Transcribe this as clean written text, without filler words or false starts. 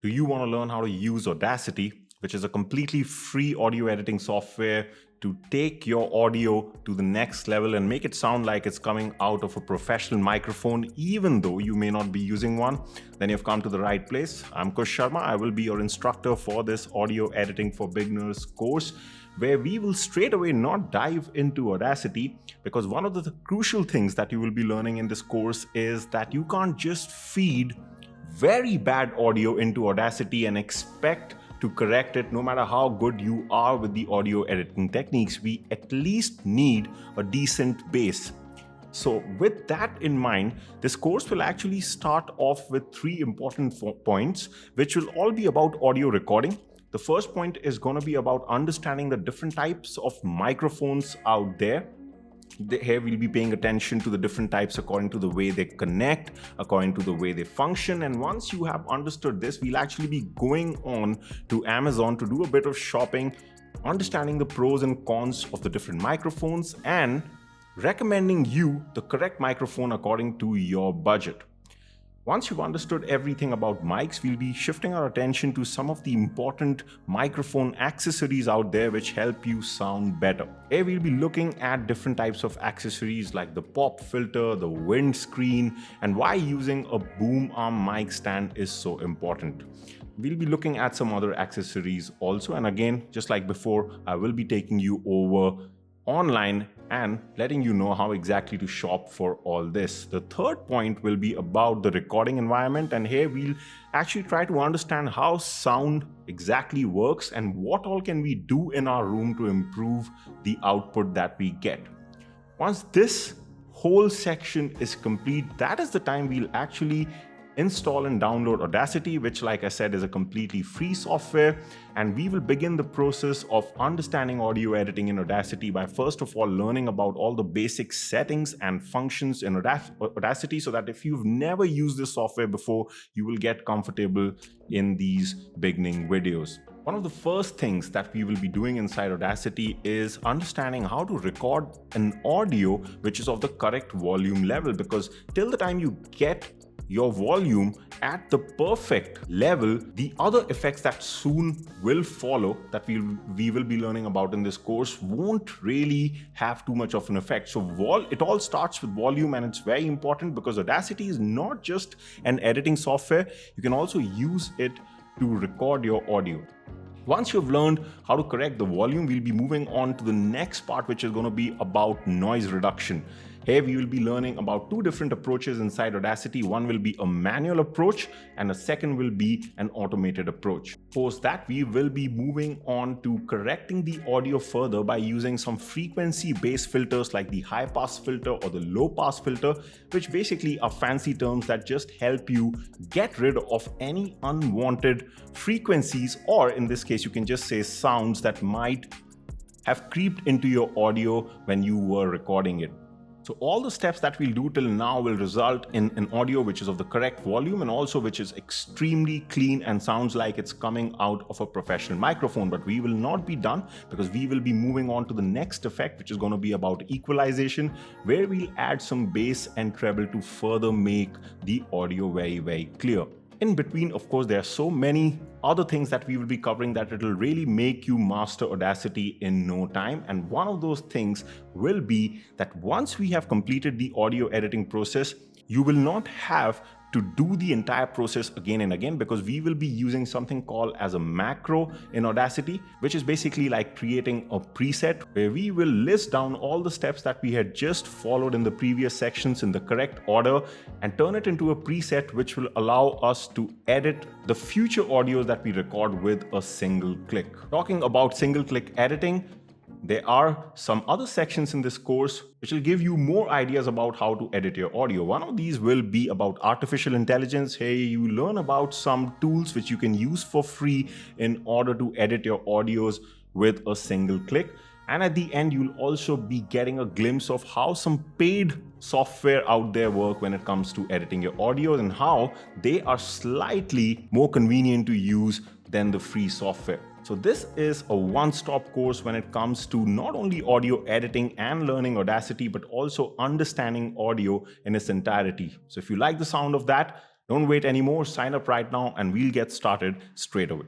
Do you want to learn how to use Audacity, which is a completely free audio editing software to take your audio to the next level and make it sound like it's coming out of a professional microphone, even though you may not be using one? Then you've come to the right place. I'm Kush Sharma. I will be your instructor for this audio editing for beginners course, where we will straight away not dive into Audacity, because one of the crucial things that you will be learning in this course is that you can't just feed very bad audio into Audacity and expect to correct it no matter how good you are with the audio editing techniques. We at least need a decent base. So with that in mind, this course will actually start off with three important points, which will all be about audio recording. The first point is going to be about understanding the different types of microphones out there. Here we'll be paying attention to the different types according to the way they connect, according to the way they function. And once you have understood this, we'll actually be going on to Amazon to do a bit of shopping, understanding the pros and cons of the different microphones and recommending you the correct microphone according to your budget. Once you've understood everything about mics, we'll be shifting our attention to some of the important microphone accessories out there which help you sound better. Here we'll be looking at different types of accessories like the pop filter, the windscreen, and why using a boom arm mic stand is so important. We'll be looking at some other accessories also, and again, just like before, I will be taking you over online and letting you know how exactly to shop for all this. The third point will be about the recording environment, and here we'll actually try to understand how sound exactly works and what all can we do in our room to improve the output that we get. Once this whole section is complete, that is the time we'll actually install and download Audacity, which, like I said, is a completely free software. And we will begin the process of understanding audio editing in Audacity by first of all learning about all the basic settings and functions in Audacity, so that if you've never used this software before, you will get comfortable in these beginning videos. One of the first things that we will be doing inside Audacity is understanding how to record an audio which is of the correct volume level, because till the time you get your volume at the perfect level, the other effects that soon will follow that we will be learning about in this course won't really have too much of an effect. So it all starts with volume, and it's very important because Audacity is not just an editing software. You can also use it to record your audio. Once you've learned how to correct the volume, we'll be moving on to the next part, which is going to be about noise reduction. Here we will be learning about two different approaches inside Audacity. One will be a manual approach and a second will be an automated approach. Post that, we will be moving on to correcting the audio further by using some frequency-based filters like the high-pass filter or the low-pass filter, which basically are fancy terms that just help you get rid of any unwanted frequencies, or in this case, you can just say sounds that might have creeped into your audio when you were recording it. So all the steps that we'll do till now will result in an audio which is of the correct volume and also which is extremely clean and sounds like it's coming out of a professional microphone. But we will not be done, because we will be moving on to the next effect, which is going to be about equalization, where we'll add some bass and treble to further make the audio very, very clear. In between, of course, there are so many other things that we will be covering that it'll really make you master Audacity in no time. And one of those things will be that once we have completed the audio editing process, you will not have to do the entire process again and again, because we will be using something called as a macro in Audacity, which is basically like creating a preset where we will list down all the steps that we had just followed in the previous sections in the correct order and turn it into a preset which will allow us to edit the future audios that we record with a single click. Talking about single click editing, there are some other sections in this course which will give you more ideas about how to edit your audio. One of these will be about artificial intelligence. Here you learn about some tools which you can use for free in order to edit your audios with a single click. And at the end, you'll also be getting a glimpse of how some paid software out there work when it comes to editing your audio and how they are slightly more convenient to use than the free software. So this is a one-stop course when it comes to not only audio editing and learning Audacity, but also understanding audio in its entirety. So if you like the sound of that, Don't wait anymore, sign up right now and we'll get started straight away.